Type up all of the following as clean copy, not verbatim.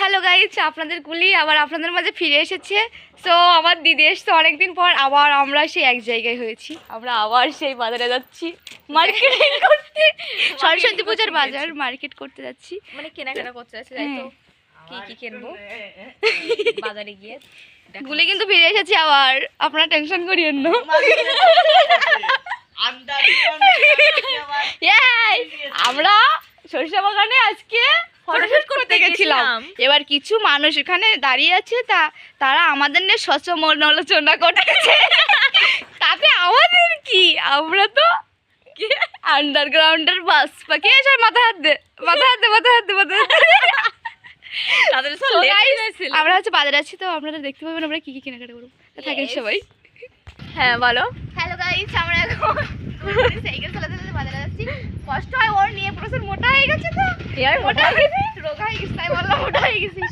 Hello guys, আপনাদের গুলি আবার আপনাদের মাঝে ফিরে এসেছে। সো আমার দিদি এসছে অনেকদিন পর, আবার আমরা সেই এক জায়গায় হয়েছি। আমরা আবার সেই বাজারে যাচ্ছি মার্কেটিং করতে, সরস্বতী পূজার বাজার মার্কেট করতে যাচ্ছি, মানে কেনাকাটা করতে যাচ্ছি। তাই তো কি কি কিনবো বাজারে গিয়ে গুলি কিন্তু ফিরে এসেছি আবার, আপনারা টেনশন করিয়েন না। আমরা সরিষা বাগানে আজকে ফটোশুট করতে গেছিলাম। এবার কিছু মানুষ এখানে দাঁড়িয়ে আছে, তারা আমাদের নিয়ে সমালোচনা করতেছে। তাতে আমাদের কি, আমরা তো আন্ডারগ্রাউন্ডের বাস পাখি। এসে মাথা হাত দে, মাথা হাত দে, মাথা হাত দে, মাথা হাত দে। আমরা হচ্ছে বাজারে আছি, তো আপনারা দেখতে পাবেন আমরা কি কি কেনাকাটা করবো। থাকেন সবাই। হ্যাঁ বলো। হ্যালো গাইস, আমরা এখন সাইকেল চালাতে চালাতে বাজারে যাচ্ছি। কষ্ট হয় ওর নিয়ে, প্রচুর মোটা হয়ে গেছে তো, মোটা হয়ে গেছে, রোগা হয়ে গেছে, তাই বললাম মোটা হয়ে গেছিস।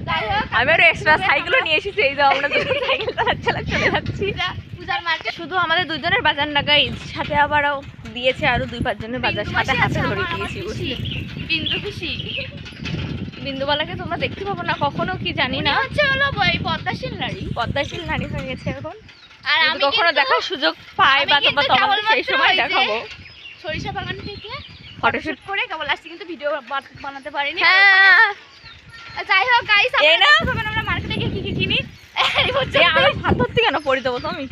যাই হোক, আমি আরো এক্সট্রা সাইকেলও নিয়ে এসেছি। এই যে আমরা দুজন সাইকেল চালাতে চলে যাচ্ছি। পূজার মার্কেট শুধু আমাদের দুজনের বাজার না গাইজ, সাথে আবারও দিয়েছে আরো 2-5 জনের বাজার, সাথে হাতে ধরে দিয়েছি। বিন্দু খুশি বিন্দুবালাকে তোমরা দেখতে পাবো না কখনো, কি জানি না। হচ্ছে হলো পদ্মাশীল নারী, পদ্মাশীল নারী হয়ে গেছে এখন। আর আমি কখনো দেখার সুযোগ পাই বা তোমাদের সেই সময় দেখাবো। সরিষা বাগান থেকে ফটোশুট করে কেবল আসছি, কিন্তু ভিডিও বানাতে পারিনি। হ্যাঁ যাই হোক গাইস, এই না আমরা মার্কেটে গিয়ে কি কি কিনি। এই আমার হাত ধরতে কেন পড়ে দেবো তো আমি।